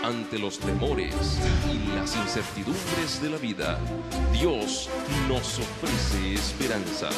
ante los temores y las incertidumbres de la vida, Dios nos ofrece esperanza.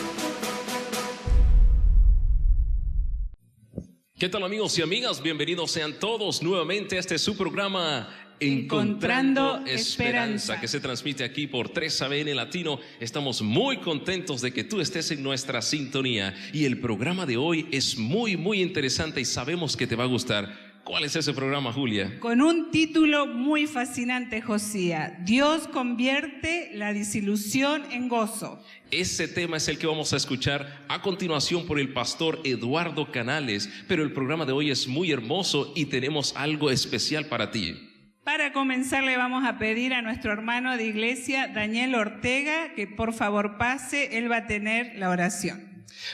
¿Qué tal, amigos y amigas? Bienvenidos sean todos nuevamente a este su programa Encontrando Esperanza, que se transmite aquí por 3ABN Latino. Estamos muy contentos de que tú estés en nuestra sintonía y el programa de hoy es muy interesante y sabemos que te va a gustar. ¿Cuál es ese programa, Julia? Con un título muy fascinante, Josía: Dios convierte la desilusión en gozo. Ese tema es el que vamos a escuchar a continuación por el pastor Eduardo Canales, pero el programa de hoy es muy hermoso y tenemos algo especial para ti. Para comenzar, le vamos a pedir a nuestro hermano de iglesia, Daniel Ortega, que por favor pase. Él va a tener la oración.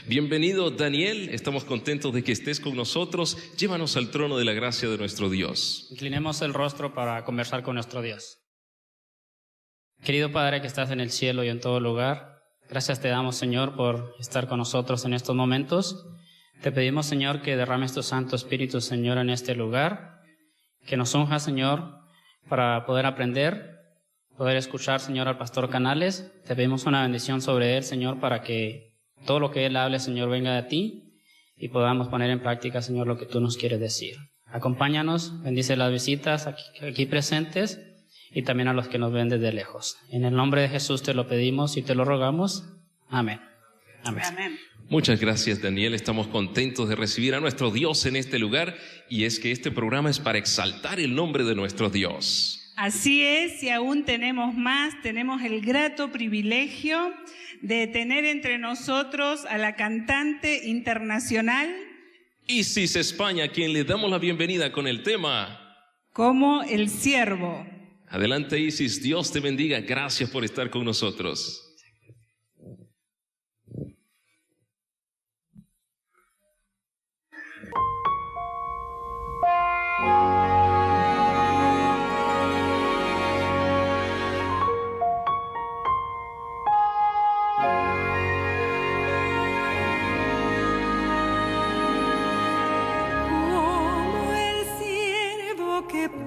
Bienvenido, Daniel, estamos contentos de que estés con nosotros. Llévanos al trono de la gracia de nuestro Dios. Inclinemos el rostro para conversar con nuestro Dios. Querido Padre que estás en el cielo y en todo lugar, gracias te damos, Señor, por estar con nosotros en estos momentos. Te pedimos, Señor, que derrames tu Santo Espíritu, Señor, en este lugar, que nos unja, Señor, para poder aprender, poder escuchar, Señor, al pastor Canales. Te pedimos una bendición sobre él, Señor, para que todo lo que él hable, Señor, venga de ti y podamos poner en práctica, Señor, lo que tú nos quieres decir. Acompáñanos, bendice las visitas aquí presentes y también a los que nos ven desde lejos. En el nombre de Jesús te lo pedimos y te lo rogamos. Amén. Amén. Amén. Muchas gracias, Daniel. Estamos contentos de recibir a nuestro Dios en este lugar, y es que este programa es para exaltar el nombre de nuestro Dios. Así es, y aún tenemos más. Tenemos el grato privilegio de tener entre nosotros a la cantante internacional Isis España, a quien le damos la bienvenida con el tema Como el Siervo. Adelante, Isis, Dios te bendiga. Gracias por estar con nosotros.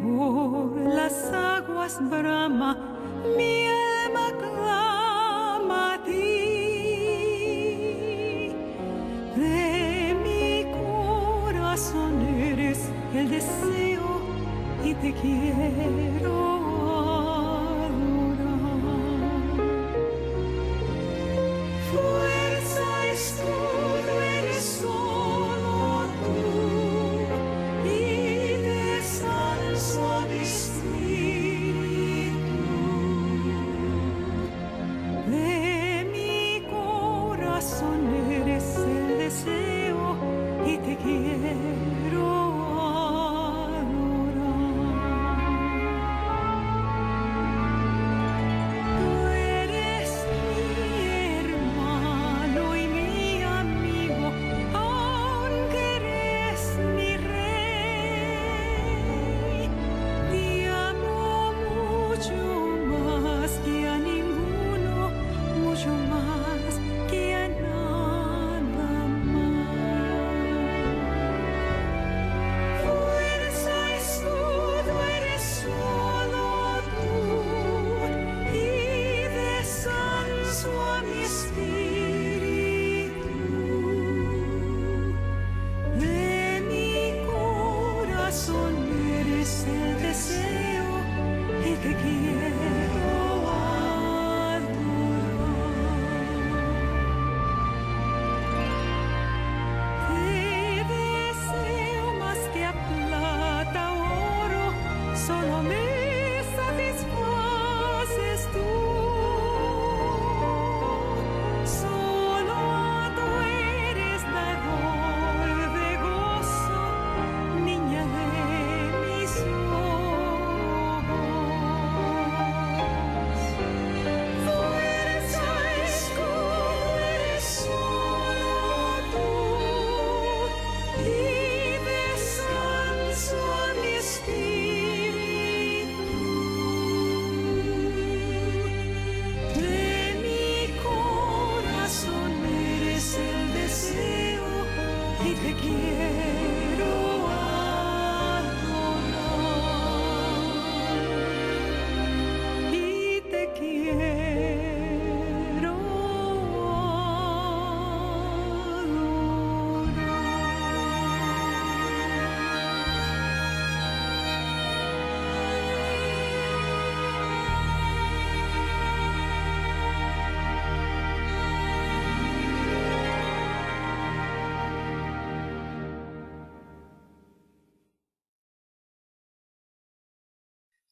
Por las aguas brama, mi alma clama a ti. De mi corazón eres el deseo y te quiero adorar. Fuerza, escudo, eres solo tú. De mi corazón eres el deseo y te quiero adorar.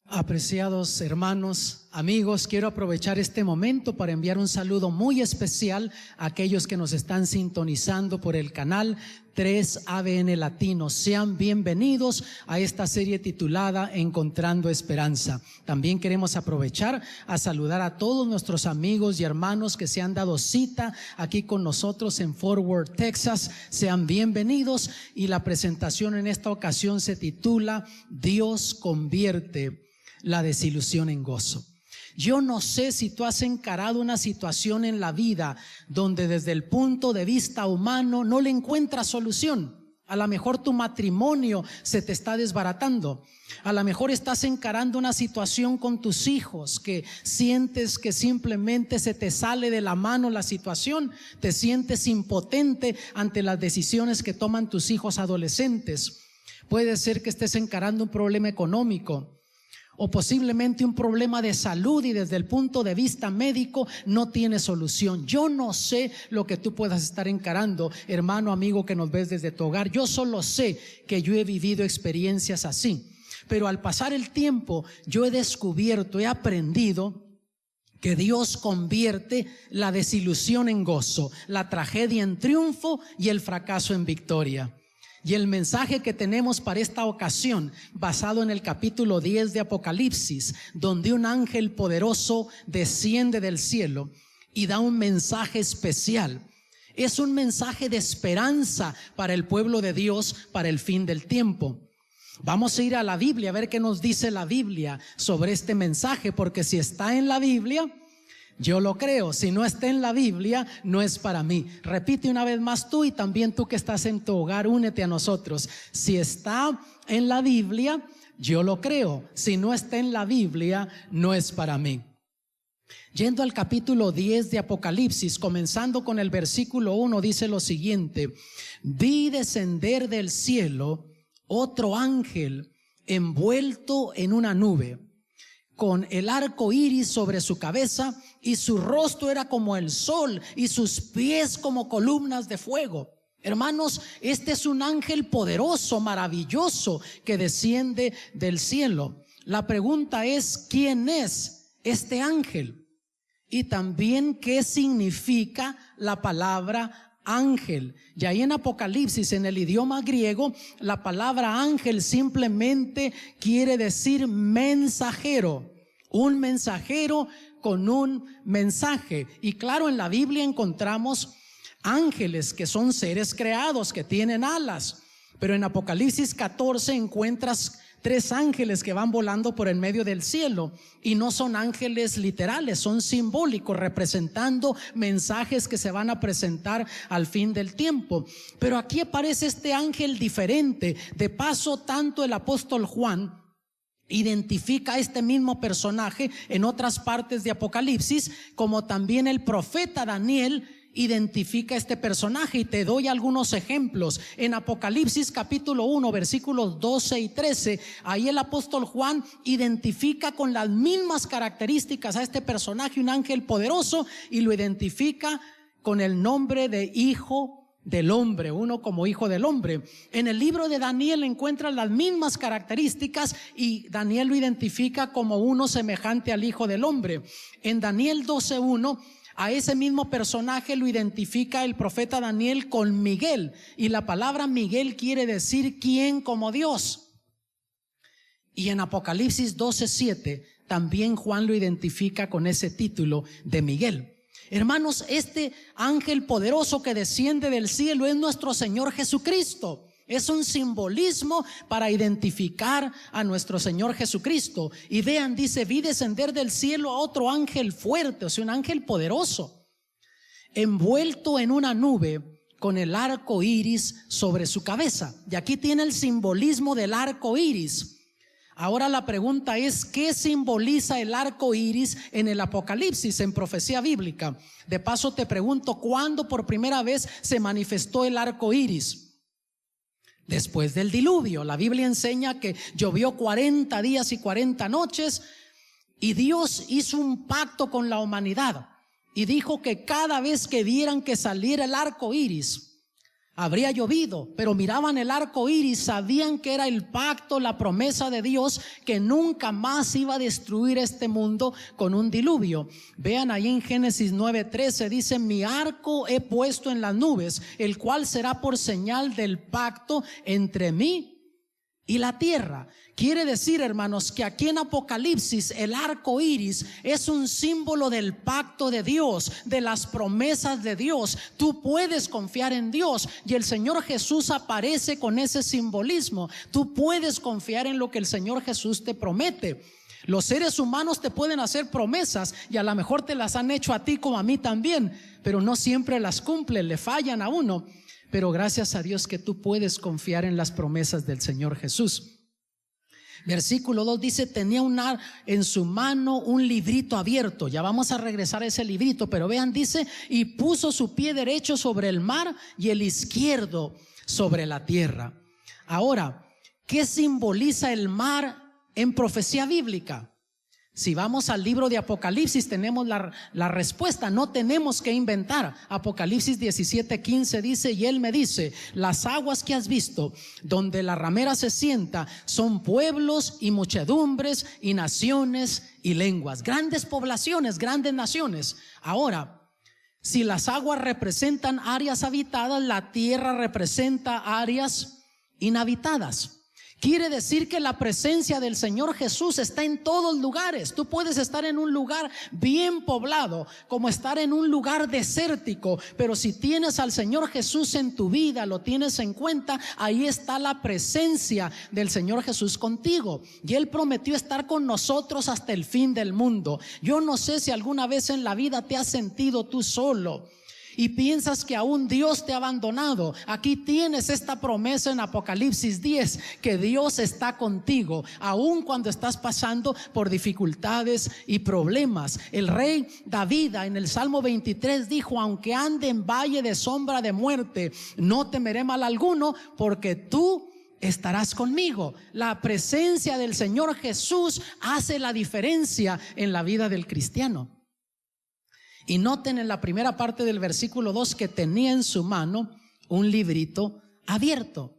Apreciados hermanos, amigos, quiero aprovechar este momento para enviar un saludo muy especial a aquellos que nos están sintonizando por el canal 3ABN Latino. Sean bienvenidos a esta serie titulada Encontrando Esperanza. También queremos aprovechar a saludar a todos nuestros amigos y hermanos que se han dado cita aquí con nosotros en Fort Worth, Texas. Sean bienvenidos, y la presentación en esta ocasión se titula Dios convierte la desilusión en gozo. Yo no sé si tú has encarado una situación en la vida donde desde el punto de vista humano no le encuentras solución. A lo mejor tu matrimonio se te está desbaratando. A lo mejor estás encarando una situación con tus hijos que sientes que simplemente se te sale de la mano la situación. Te sientes impotente ante las decisiones que toman tus hijos adolescentes. Puede ser que estés encarando un problema económico, o posiblemente un problema de salud, y desde el punto de vista médico no tiene solución. Yo no sé lo que tú puedas estar encarando, hermano, amigo que nos ves desde tu hogar. Yo solo sé que yo he vivido experiencias así. Pero al pasar el tiempo yo he descubierto, he aprendido que Dios convierte la desilusión en gozo, la tragedia en triunfo y el fracaso en victoria. Y el mensaje que tenemos para esta ocasión, basado en el capítulo 10 de Apocalipsis, donde un ángel poderoso desciende del cielo y da un mensaje especial. Es un mensaje de esperanza para el pueblo de Dios para el fin del tiempo. Vamos a ir a la Biblia a ver qué nos dice la Biblia sobre este mensaje, porque si está en la Biblia, yo lo creo. Si no está en la Biblia, no es para mí. Repite una vez más tú, y también tú que estás en tu hogar, únete a nosotros. Si está en la Biblia, yo lo creo. Si no está en la Biblia, no es para mí. Yendo al capítulo 10 de Apocalipsis, comenzando con el versículo 1, dice lo siguiente: vi descender del cielo otro ángel envuelto en una nube, con el arco iris sobre su cabeza, y su rostro era como el sol, y sus pies como columnas de fuego. Hermanos, este es un ángel poderoso, maravilloso, que desciende del cielo. La pregunta es, ¿quién es este ángel? Y también, ¿qué significa la palabra ángel? Y ahí en Apocalipsis, en el idioma griego, la palabra ángel simplemente quiere decir mensajero. Un mensajero con un mensaje. Y claro, en la Biblia encontramos ángeles que son seres creados, que tienen alas. Pero en Apocalipsis 14 encuentras 3 ángeles que van volando por el medio del cielo, y no son ángeles literales, son simbólicos, representando mensajes que se van a presentar al fin del tiempo. Pero aquí aparece este ángel diferente. De paso, tanto el apóstol Juan identifica a este mismo personaje en otras partes de Apocalipsis, como también el profeta Daniel identifica a este personaje, y te doy algunos ejemplos. En Apocalipsis capítulo 1 versículos 12 y 13, ahí el apóstol Juan identifica con las mismas características a este personaje, un ángel poderoso, y lo identifica con el nombre de Hijo del Hombre, uno como Hijo del Hombre. En el libro de Daniel encuentran las mismas características, y Daniel lo identifica como uno semejante al Hijo del Hombre. En Daniel 12:1, a ese mismo personaje lo identifica el profeta Daniel con Miguel, y la palabra Miguel quiere decir ¿quién como Dios? Y en Apocalipsis 12:7 también Juan lo identifica con ese título de Miguel. Hermanos, este ángel poderoso que desciende del cielo es nuestro Señor Jesucristo. Es un simbolismo para identificar a nuestro Señor Jesucristo. Y vean, dice, vi descender del cielo a otro ángel fuerte, o sea, un ángel poderoso, envuelto en una nube, con el arco iris sobre su cabeza. Y aquí tiene el simbolismo del arco iris. Ahora la pregunta es, ¿qué simboliza el arco iris en el Apocalipsis, en profecía bíblica? De paso te pregunto, ¿cuándo por primera vez se manifestó el arco iris? Después del diluvio. La Biblia enseña que llovió 40 días y 40 noches, y Dios hizo un pacto con la humanidad y dijo que cada vez que vieran que saliera el arco iris, Habría llovido, pero miraban el arco iris, sabían que era el pacto, la promesa de Dios, que nunca más iba a destruir este mundo con un diluvio. Vean ahí en Génesis 9:13, dice: mi arco he puesto en las nubes, el cual será por señal del pacto entre mí y la tierra. Quiere decir, hermanos, que aquí en Apocalipsis el arco iris es un símbolo del pacto de Dios, de las promesas de Dios. Tú puedes confiar en Dios y el Señor Jesús aparece con ese simbolismo. Tú puedes confiar en lo que el Señor Jesús te promete. Los seres humanos te pueden hacer promesas y a lo mejor te las han hecho a ti como a mí también, pero no siempre las cumplen, le fallan a uno. Pero gracias a Dios que tú puedes confiar en las promesas del Señor Jesús. Versículo 2 dice: tenía en su mano un librito abierto. Ya vamos a regresar a ese librito, pero vean, dice: y puso su pie derecho sobre el mar y el izquierdo sobre la tierra. Ahora, ¿qué simboliza el mar en profecía bíblica? Si vamos al libro de Apocalipsis tenemos la respuesta, no tenemos que inventar. Apocalipsis 17:15 dice: y él me dice: las aguas que has visto, donde la ramera se sienta, son pueblos y muchedumbres y naciones y lenguas. Grandes poblaciones, grandes naciones. Ahora, si las aguas representan áreas habitadas, la tierra representa áreas inhabitadas. Quiere decir que la presencia del Señor Jesús está en todos lugares. Tú puedes estar en un lugar bien poblado, como estar en un lugar desértico, pero si tienes al Señor Jesús en tu vida, lo tienes en cuenta, ahí está la presencia del Señor Jesús contigo. Y Él prometió estar con nosotros hasta el fin del mundo. Yo no sé si alguna vez en la vida te has sentido tú solo y piensas que aún Dios te ha abandonado. Aquí tienes esta promesa en Apocalipsis 10, que Dios está contigo, aún cuando estás pasando por dificultades y problemas. El rey David en el Salmo 23 dijo: aunque ande en valle de sombra de muerte, no temeré mal alguno, porque tú estarás conmigo. La presencia del Señor Jesús hace la diferencia en la vida del cristiano. Y noten en la primera parte del versículo 2 que tenía en su mano un librito abierto,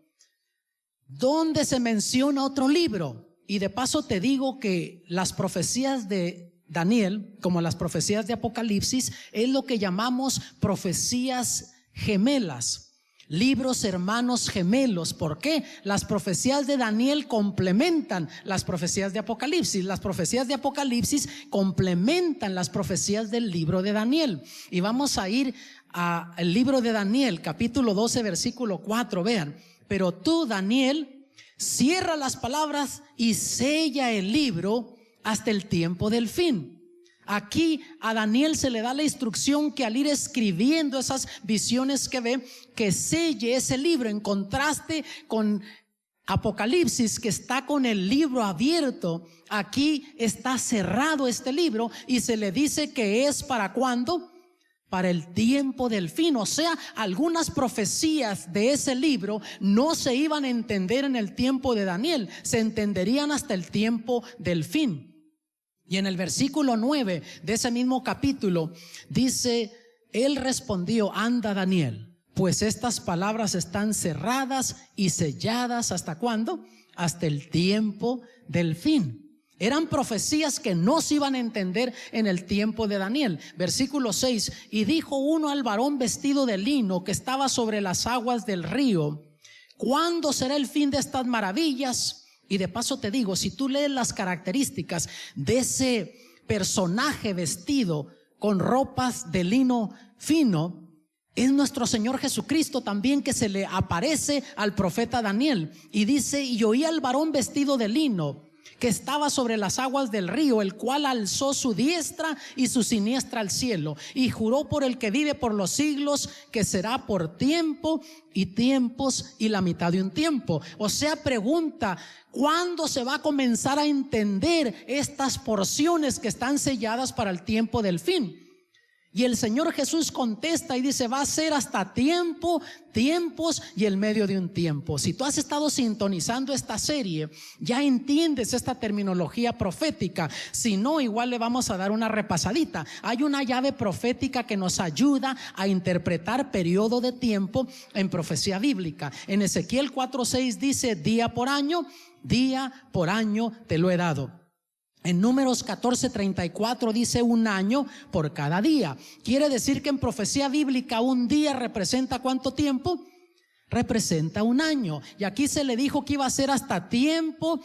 donde se menciona otro libro. Y de paso te digo que las profecías de Daniel, como las profecías de Apocalipsis, es lo que llamamos profecías gemelas. Libros hermanos gemelos. ¿Por qué? Las profecías de Daniel complementan las profecías de Apocalipsis. Las profecías de Apocalipsis complementan las profecías del libro de Daniel. Y vamos a ir al libro de Daniel, capítulo 12, versículo 4. Vean: pero tú, Daniel, cierra las palabras y sella el libro hasta el tiempo del fin. Aquí a Daniel se le da la instrucción que al ir escribiendo esas visiones que ve, que selle ese libro, en contraste con Apocalipsis, que está con el libro abierto. Aquí está cerrado este libro y se le dice que es ¿para cuándo? Para el tiempo del fin. O sea, algunas profecías de ese libro no se iban a entender en el tiempo de Daniel, se entenderían hasta el tiempo del fin. Y en el versículo 9 de ese mismo capítulo dice: él respondió: anda, Daniel, pues estas palabras están cerradas y selladas ¿hasta cuándo? Hasta el tiempo del fin. Eran profecías que no se iban a entender en el tiempo de Daniel. Versículo 6: y dijo uno al varón vestido de lino que estaba sobre las aguas del río: ¿cuándo será el fin de estas maravillas? Y de paso te digo, si tú lees las características de ese personaje vestido con ropas de lino fino, es nuestro Señor Jesucristo también, que se le aparece al profeta Daniel. Y dice: y oí al varón vestido de lino que estaba sobre las aguas del río, el cual alzó su diestra y su siniestra al cielo, y juró por el que vive por los siglos, que será por tiempo y tiempos y la mitad de un tiempo. O sea, pregunta: ¿cuándo se va a comenzar a entender estas porciones que están selladas para el tiempo del fin? Y el Señor Jesús contesta y dice, va a ser hasta tiempos y el medio de un tiempo. Si tú has estado sintonizando esta serie, ya entiendes esta terminología profética. Si no, igual le vamos a dar una repasadita. Hay una llave profética que nos ayuda a interpretar periodo de tiempo en profecía bíblica. En Ezequiel 4:6 dice, día por año te lo he dado. En Números 14:34 dice un año por cada día. Quiere decir que en profecía bíblica un día representa ¿cuánto tiempo? Representa un año. Y aquí se le dijo que iba a ser hasta tiempos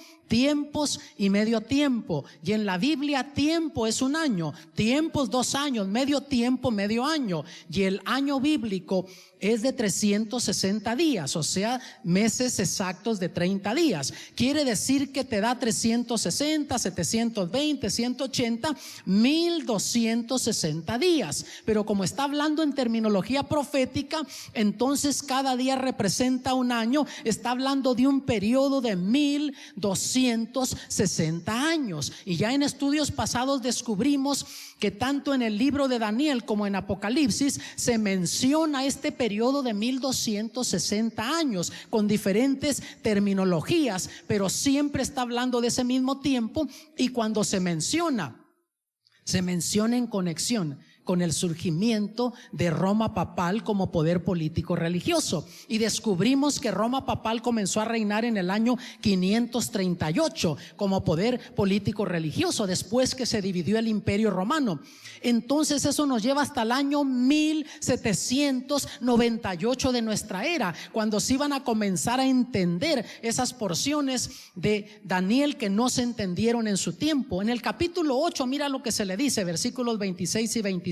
y medio tiempo. Y en la Biblia tiempo es un año, tiempos 2 años, medio tiempo, medio año. Y el año bíblico es de 360 días, o sea, meses exactos de 30 días. Quiere decir que te da 360, 720, 180, 1260 días. Pero como está hablando en terminología profética, entonces cada día representa un año. Está hablando de un periodo de 1260 años. Y ya en estudios pasados descubrimos que tanto en el libro de Daniel como en Apocalipsis se menciona este periodo de 1260 años con diferentes terminologías, pero siempre está hablando de ese mismo tiempo. Y cuando se menciona en conexión con el surgimiento de Roma papal como poder político religioso. Y descubrimos que Roma papal comenzó a reinar en el año 538 como poder político religioso, después que se dividió el Imperio Romano. Entonces eso nos lleva hasta el año 1798 de nuestra era, cuando se iban a comenzar a entender esas porciones de Daniel que no se entendieron en su tiempo. En el capítulo 8, mira lo que se le dice, versículos 26 y 27.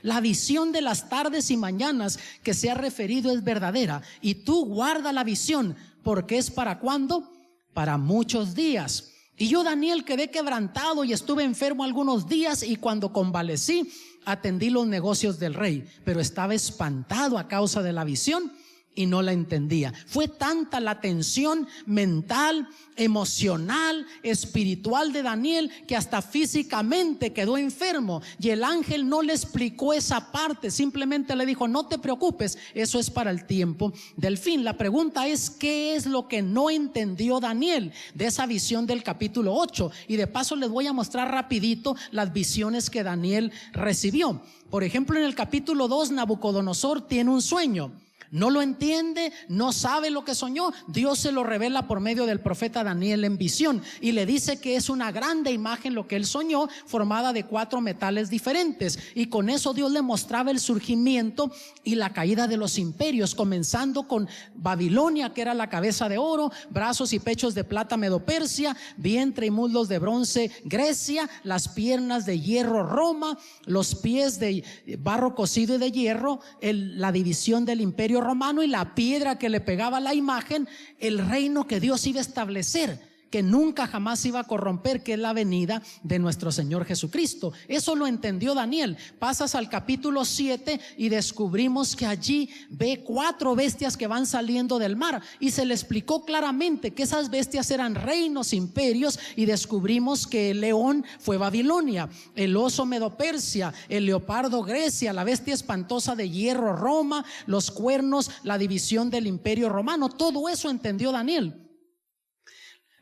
La visión de las tardes y mañanas que se ha referido es verdadera, y tú guarda la visión, porque es para ¿cuándo? Para muchos días. Y yo, Daniel, quedé quebrantado y estuve enfermo algunos días, y cuando convalecí atendí los negocios del rey, pero estaba espantado a causa de la visión y no la entendía. Fue tanta la tensión mental, emocional, espiritual de Daniel, que hasta físicamente quedó enfermo. Y el ángel no le explicó esa parte, simplemente le dijo, no te preocupes, eso es para el tiempo del fin. La pregunta es, ¿qué es lo que no entendió Daniel de esa visión del capítulo 8? Y de paso les voy a mostrar rapidito las visiones que Daniel recibió. Por ejemplo, en el capítulo 2, Nabucodonosor tiene un sueño. No lo entiende, no sabe lo que soñó. Dios se lo revela por medio del profeta Daniel en visión, y le dice que es una grande imagen lo que él soñó, formada de 4 metales diferentes. Y con eso Dios le mostraba el surgimiento y la caída de los imperios, comenzando con Babilonia, que era la cabeza de oro, brazos y pechos de plata Medo-Persia, vientre y muslos de bronce Grecia, las piernas de hierro Roma, los pies de barro cocido y de hierro, la división del imperio romano, y la piedra que le pegaba a la imagen, el reino que Dios iba a establecer, que nunca jamás iba a corromper, que es la venida de nuestro Señor Jesucristo. Eso lo entendió Daniel. Pasas al capítulo 7 y descubrimos que allí ve 4 bestias que van saliendo del mar, y se le explicó claramente que esas bestias eran reinos, imperios, y descubrimos que el león fue Babilonia, el oso Medo-Persia, el leopardo Grecia, la bestia espantosa de hierro Roma, los cuernos, la división del imperio romano. Todo eso entendió Daniel.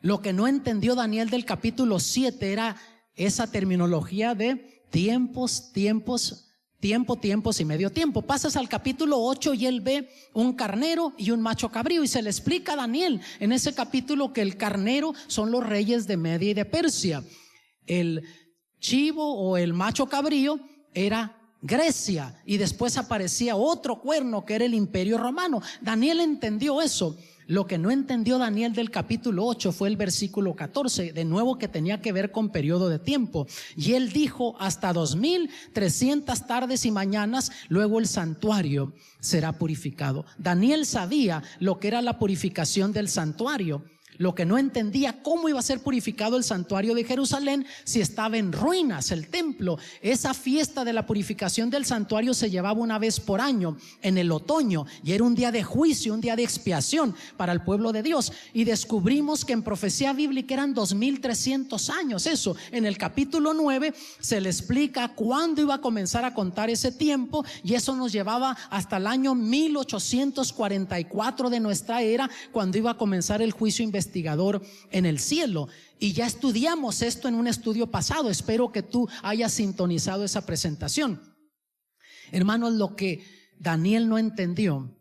Lo que no entendió Daniel del capítulo 7 era esa terminología de tiempos y medio tiempo. Pasas al capítulo 8 y él ve un carnero y un macho cabrío, y se le explica a Daniel en ese capítulo que el carnero son los reyes de Media y de Persia. El chivo o el macho cabrío era Grecia, y después aparecía otro cuerno que era el imperio romano. Daniel entendió eso. Lo que no entendió Daniel del capítulo 8 fue el versículo 14, de nuevo, que tenía que ver con periodo de tiempo. Y él dijo, hasta 2300 tardes y mañanas, luego el santuario será purificado. Daniel sabía lo que era la purificación del santuario. Lo que no entendía, cómo iba a ser purificado el santuario de Jerusalén si estaba en ruinas el templo. Esa fiesta de la purificación del santuario se llevaba una vez por año en el otoño, y era un día de juicio, un día de expiación para el pueblo de Dios. Y descubrimos que en profecía bíblica eran 2300 años. Eso, en el capítulo 9 se le explica cuándo iba a comenzar a contar ese tiempo, y eso nos llevaba hasta el año 1844 de nuestra era, cuando iba a comenzar el juicio investigador en el cielo. Y ya estudiamos esto en un estudio pasado. Espero que tú hayas sintonizado esa presentación. Hermanos, lo que Daniel no entendió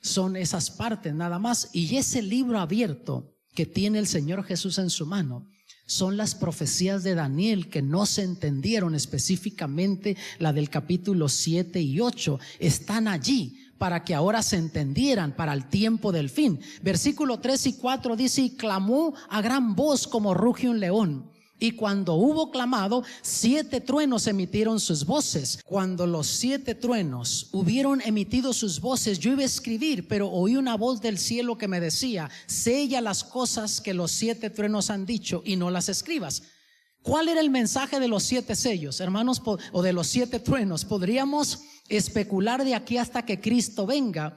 son esas partes nada más. Y ese libro abierto que tiene el Señor Jesús en su mano son las profecías de Daniel que no se entendieron, específicamente la del capítulo 7 y 8. Están allí para que ahora se entendieran para el tiempo del fin. Versículo 3 y 4 dice: y clamó a gran voz como ruge un león. Y cuando hubo clamado, 7 truenos emitieron sus voces. Cuando los 7 truenos hubieron emitido sus voces, yo iba a escribir, pero oí una voz del cielo que me decía: sella las cosas que los 7 truenos han dicho y no las escribas. ¿Cuál era el mensaje de los 7 sellos, hermanos, o de los 7 truenos? Podríamos especular de aquí hasta que Cristo venga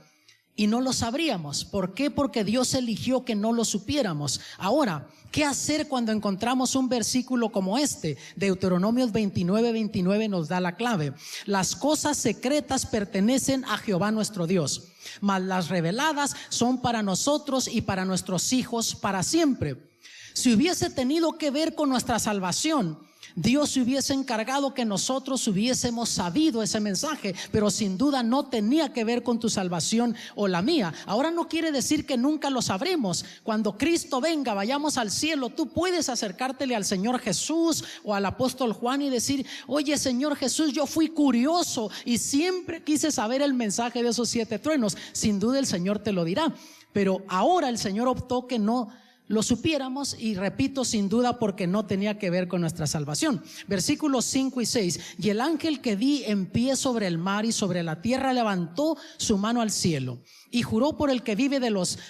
y no lo sabríamos. ¿Por qué? Porque Dios eligió que no lo supiéramos. Ahora, ¿qué hacer cuando encontramos un versículo como este? Deuteronomio 29:29 nos da la clave. Las cosas secretas pertenecen a Jehová nuestro Dios, mas las reveladas son para nosotros y para nuestros hijos para siempre. Si hubiese tenido que ver con nuestra salvación, Dios se hubiese encargado que nosotros hubiésemos sabido ese mensaje, pero sin duda no tenía que ver con tu salvación o la mía. Ahora no quiere decir que nunca lo sabremos. Cuando Cristo venga, vayamos al cielo, tú puedes acercártele al Señor Jesús o al apóstol Juan y decir: oye, Señor Jesús, yo fui curioso y siempre quise saber el mensaje de esos 7 truenos. Sin duda el Señor te lo dirá, pero ahora el Señor optó que no lo supiéramos, y repito, sin duda porque no tenía que ver con nuestra salvación. Versículos 5 y 6: y el ángel que vi en pie sobre el mar y sobre la tierra levantó su mano al cielo y juró por el que vive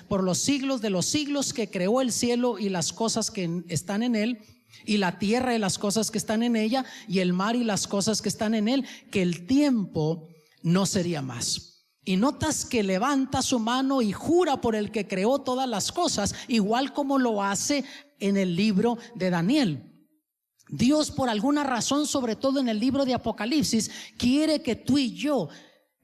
por los siglos de los siglos, que creó el cielo y las cosas que están en él, y la tierra y las cosas que están en ella, y el mar y las cosas que están en él, que el tiempo no sería más. Y notas que levanta su mano y jura por el que creó todas las cosas, igual como lo hace en el libro de Daniel. Dios, por alguna razón, sobre todo en el libro de Apocalipsis, quiere que tú y yo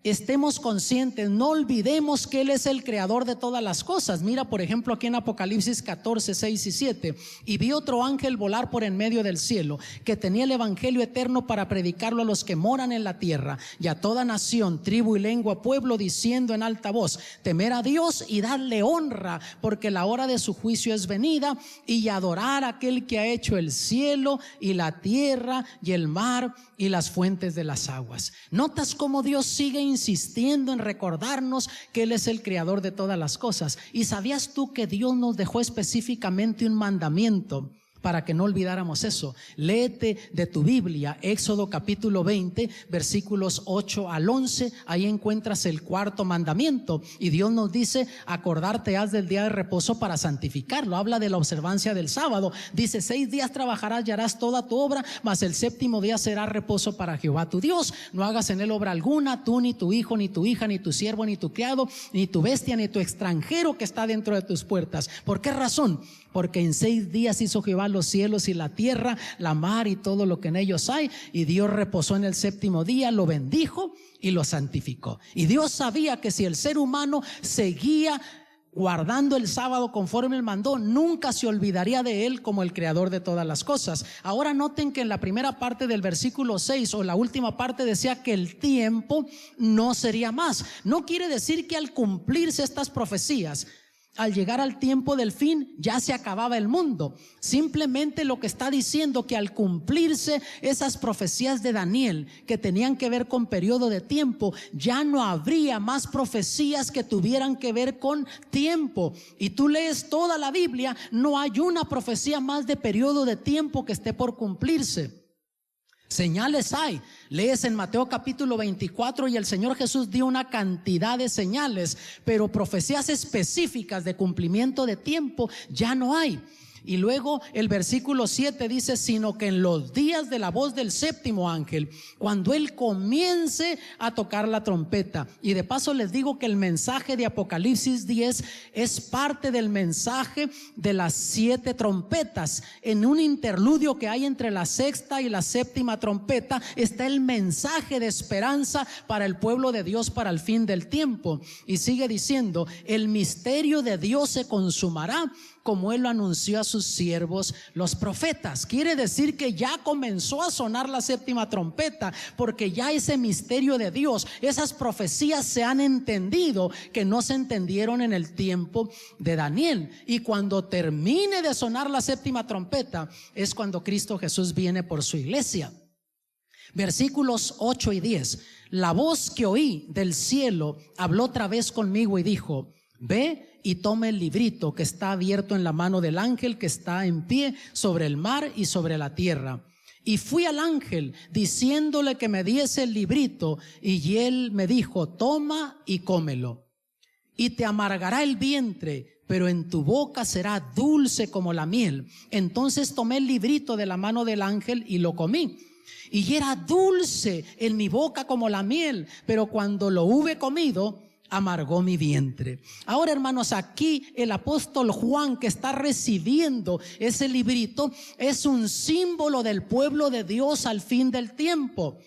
estemos conscientes, no olvidemos que Él es el creador de todas las cosas. Mira, por ejemplo, aquí en Apocalipsis 14, 6 y 7: y vi otro ángel volar por en medio del cielo, que tenía el evangelio eterno para predicarlo a los que moran en la tierra y a toda nación, tribu y lengua, pueblo, diciendo en alta voz: temer a Dios y darle honra, porque la hora de su juicio es venida, y adorar a aquel que ha hecho el cielo y la tierra y el mar y las fuentes de las aguas. ¿Notas cómo Dios sigue insistiendo en recordarnos que Él es el creador de todas las cosas? ¿Y sabías tú que Dios nos dejó específicamente un mandamiento para que no olvidáramos eso? Léete de tu Biblia Éxodo capítulo 20 versículos 8 al 11. Ahí encuentras el 4º mandamiento, y Dios nos dice: acordarte has del día de reposo para santificarlo. Habla de la observancia del sábado. Dice: 6 días trabajarás y harás toda tu obra, mas el 7º día será reposo para Jehová tu Dios. No hagas en él obra alguna, tú, ni tu hijo, ni tu hija, ni tu siervo, ni tu criado, ni tu bestia, ni tu extranjero que está dentro de tus puertas. ¿Por qué razón? Porque en 6 días hizo Jehová los cielos y la tierra, la mar y todo lo que en ellos hay, y Dios reposó en el 7º día, lo bendijo y lo santificó. Y Dios sabía que si el ser humano seguía guardando el sábado conforme Él mandó, nunca se olvidaría de Él como el creador de todas las cosas. Ahora noten que en la primera parte del versículo 6, o la última parte, decía que el tiempo no sería más. No quiere decir que al cumplirse estas profecías, al llegar al tiempo del fin, ya se acababa el mundo. Simplemente lo que está diciendo, que al cumplirse esas profecías de Daniel que tenían que ver con periodo de tiempo, ya no habría más profecías que tuvieran que ver con tiempo. Y tú lees toda la Biblia, no hay una profecía más de periodo de tiempo que esté por cumplirse. Señales hay. Lees en Mateo capítulo 24 y el Señor Jesús dio una cantidad de señales, pero profecías específicas de cumplimiento de tiempo ya no hay. Y luego el versículo 7 dice, sino que en los días de la voz del séptimo ángel, cuando él comience a tocar la trompeta. Y de paso les digo que el mensaje de Apocalipsis 10 es parte del mensaje de las 7 trompetas. En un interludio que hay entre la sexta y la séptima trompeta está el mensaje de esperanza para el pueblo de Dios para el fin del tiempo. Y sigue diciendo, el misterio de Dios se consumará, como él lo anunció a sus siervos los profetas. Quiere decir que ya comenzó a sonar la séptima trompeta, porque ya ese misterio de Dios, esas profecías se han entendido que no se entendieron en el tiempo de Daniel. Y cuando termine de sonar la séptima trompeta es cuando Cristo Jesús viene por su iglesia. Versículos 8 y 10. La voz que oí del cielo habló otra vez conmigo y dijo, ve y toma el librito que está abierto en la mano del ángel que está en pie sobre el mar y sobre la tierra. Y fui al ángel diciéndole que me diese el librito, y él me dijo, toma y cómelo. Y te amargará el vientre, pero en tu boca será dulce como la miel. Entonces tomé el librito de la mano del ángel y lo comí. Y era dulce en mi boca como la miel, pero cuando lo hube comido, amargó mi vientre. Ahora, hermanos, aquí el apóstol Juan, que está recibiendo ese librito, es un símbolo del pueblo de Dios al fin del tiempo.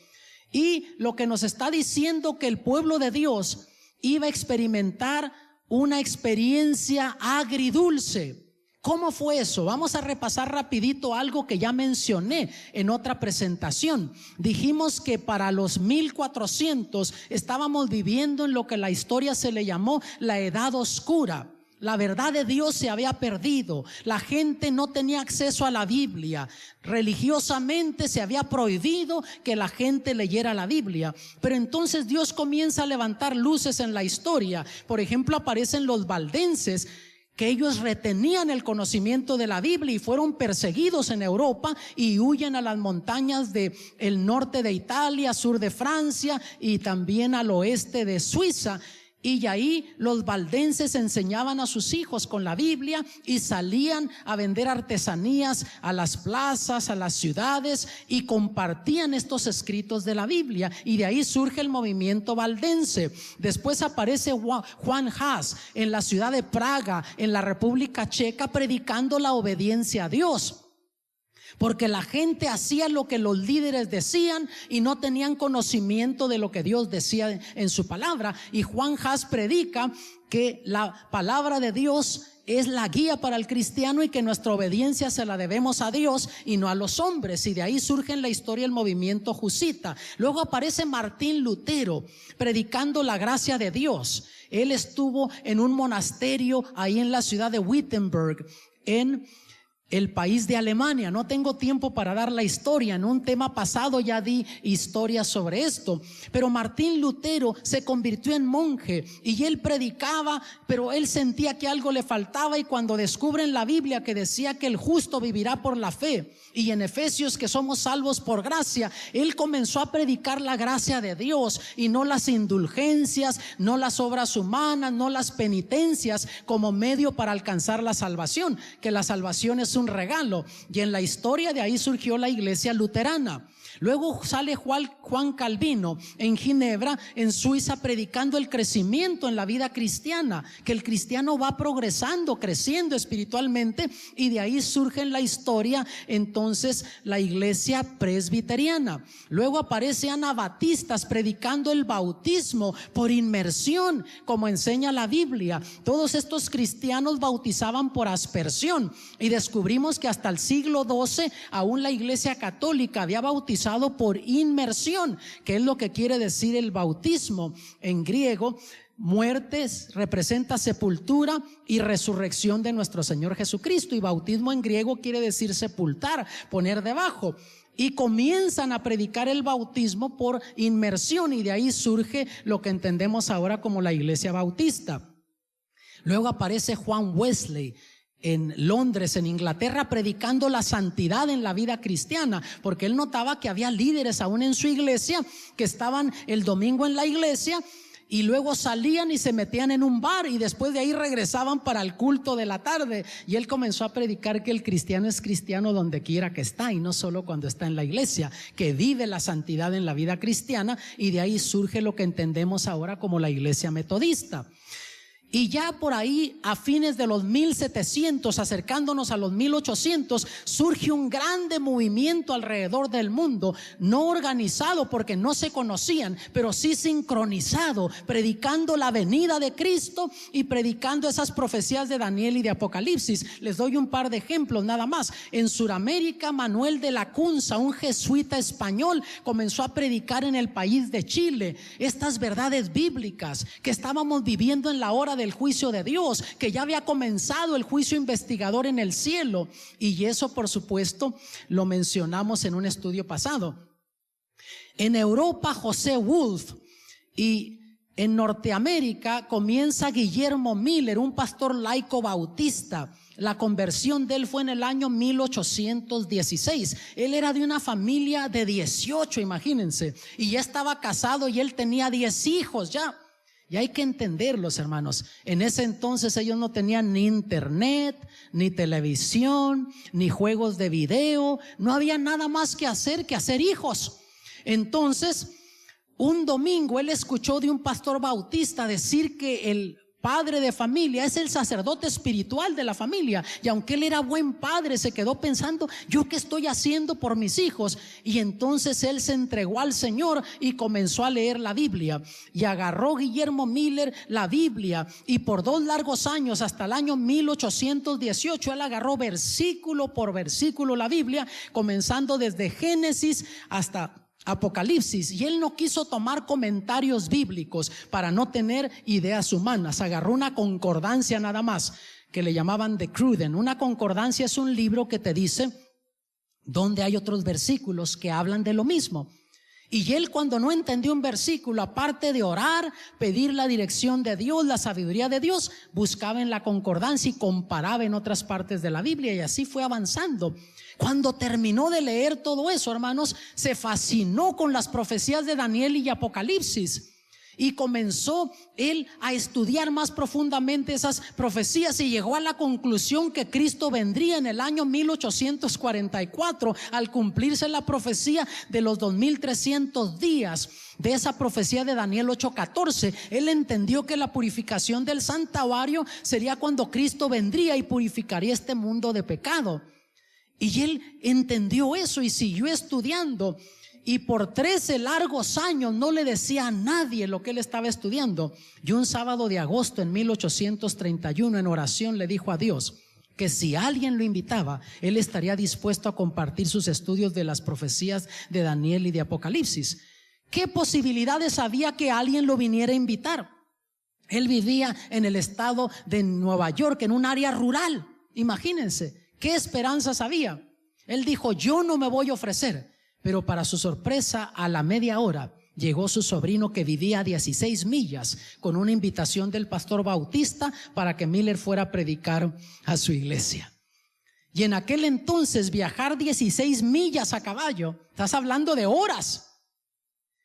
Y lo que nos está diciendo que el pueblo de Dios iba a experimentar una experiencia agridulce. ¿Cómo fue eso? Vamos a repasar rapidito algo que ya mencioné en otra presentación. Dijimos que para los 1400 estábamos viviendo en lo que la historia se le llamó la Edad Oscura. La verdad de Dios se había perdido. La gente no tenía acceso a la Biblia. Religiosamente se había prohibido que la gente leyera la Biblia. Pero entonces Dios comienza a levantar luces en la historia. Por ejemplo, aparecen los valdenses, que ellos retenían el conocimiento de la Biblia y fueron perseguidos en Europa y huyen a las montañas del norte de Italia, sur de Francia y también al oeste de Suiza. Y ahí los valdenses enseñaban a sus hijos con la Biblia y salían a vender artesanías a las plazas, a las ciudades, y compartían estos escritos de la Biblia, y de ahí surge el movimiento valdense. Después aparece Juan Hus en la ciudad de Praga, en la República Checa, predicando la obediencia a Dios. Porque la gente hacía lo que los líderes decían y no tenían conocimiento de lo que Dios decía en su palabra. Y Juan Hus predica que la palabra de Dios es la guía para el cristiano y que nuestra obediencia se la debemos a Dios y no a los hombres. Y de ahí surge en la historia el movimiento jusita. Luego aparece Martín Lutero predicando la gracia de Dios. Él estuvo en un monasterio ahí en la ciudad de Wittenberg, en el país de Alemania. No tengo tiempo para dar la historia. En un tema pasado ya di historias sobre esto. Pero Martín Lutero se convirtió en monje y él predicaba, pero él sentía que algo le faltaba, y cuando descubren la Biblia que decía que el justo vivirá por la fe, y en Efesios que somos salvos por gracia, él comenzó a predicar la gracia de Dios y no las indulgencias, no las obras humanas, no las penitencias como medio para alcanzar la salvación, que la salvación es un regalo. Y en la historia de ahí surgió la iglesia luterana. Luego sale Juan Calvino en Ginebra, en Suiza, predicando el crecimiento en la vida cristiana, que el cristiano va progresando, creciendo espiritualmente, y de ahí surge en la historia entonces la iglesia presbiteriana. Luego aparece Anabatistas predicando el bautismo por inmersión, como enseña la Biblia. Todos estos cristianos bautizaban por aspersión, y descubrimos que hasta el siglo XII aún la iglesia católica había bautizado por inmersión, que es lo que quiere decir el bautismo en griego. Muertes representa sepultura y resurrección de nuestro Señor Jesucristo, y bautismo en griego quiere decir sepultar, poner debajo. Y comienzan a predicar el bautismo por inmersión, y de ahí surge lo que entendemos ahora como la iglesia bautista. Luego aparece Juan Wesley en Londres, en Inglaterra, predicando la santidad en la vida cristiana, porque él notaba que había líderes aún en su iglesia que estaban el domingo en la iglesia y luego salían y se metían en un bar y después de ahí regresaban para el culto de la tarde. Y él comenzó a predicar que el cristiano es cristiano donde quiera que está y no solo cuando está en la iglesia, que vive la santidad en la vida cristiana, y de ahí surge lo que entendemos ahora como la iglesia metodista. Y ya por ahí a fines de los 1700, acercándonos a los 1800, surge un grande movimiento alrededor del mundo, no organizado porque no se conocían, pero sí sincronizado, predicando la venida de Cristo y predicando esas profecías de Daniel y de Apocalipsis. Les doy un par de ejemplos nada más. En Sudamérica, Manuel de la Cunza, un jesuita español, comenzó a predicar en el país de Chile estas verdades bíblicas, que estábamos viviendo en la hora del juicio de Dios, que ya había comenzado el juicio investigador en el cielo. Y eso, por supuesto, lo mencionamos en un estudio pasado. En Europa, José Wolf, y en Norteamérica comienza Guillermo Miller, un pastor laico bautista. La conversión de él fue en el año 1816. Él era de una familia de 18, imagínense, y ya estaba casado y él tenía 10 hijos ya. Y hay que entenderlos, hermanos. En ese entonces ellos no tenían ni internet, ni televisión, ni juegos de video. No había nada más que hacer hijos. Entonces, un domingo él escuchó de un pastor bautista decir que el padre de familia es el sacerdote espiritual de la familia. Y aunque él era buen padre, se quedó pensando: ¿yo qué estoy haciendo por mis hijos? Y entonces él se entregó al Señor y comenzó a leer la Biblia. Y agarró Guillermo Miller la Biblia, y por 2 largos años, hasta el año 1818, él agarró versículo por versículo la Biblia, comenzando desde Génesis hasta Apocalipsis. Y él no quiso tomar comentarios bíblicos para no tener ideas humanas. Agarró una concordancia nada más, que le llamaban The Cruden. Una concordancia es un libro que te dice donde hay otros versículos que hablan de lo mismo. Y él, cuando no entendió un versículo, aparte de orar, pedir la dirección de Dios, la sabiduría de Dios, buscaba en la concordancia y comparaba en otras partes de la Biblia, y así fue avanzando. Cuando terminó de leer todo eso, hermanos, se fascinó con las profecías de Daniel y Apocalipsis. Y comenzó él a estudiar más profundamente esas profecías, y llegó a la conclusión que Cristo vendría en el año 1844, al cumplirse la profecía de los 2300 días de esa profecía de Daniel 8:14. Él entendió que la purificación del santuario sería cuando Cristo vendría y purificaría este mundo de pecado. Y él entendió eso y siguió estudiando. Y por 13 largos años no le decía a nadie lo que él estaba estudiando. Y un sábado de agosto en 1831, en oración, le dijo a Dios que si alguien lo invitaba, él estaría dispuesto a compartir sus estudios de las profecías de Daniel y de Apocalipsis. ¿Qué posibilidades había que alguien lo viniera a invitar? Él vivía en el estado de Nueva York, en un área rural. Imagínense, ¿qué esperanzas había? Él dijo: yo no me voy a ofrecer. Pero para su sorpresa, a la media hora llegó su sobrino, que vivía a 16 millas, con una invitación del pastor bautista para que Miller fuera a predicar a su iglesia. Y en aquel entonces, viajar 16 millas a caballo, estás hablando de horas.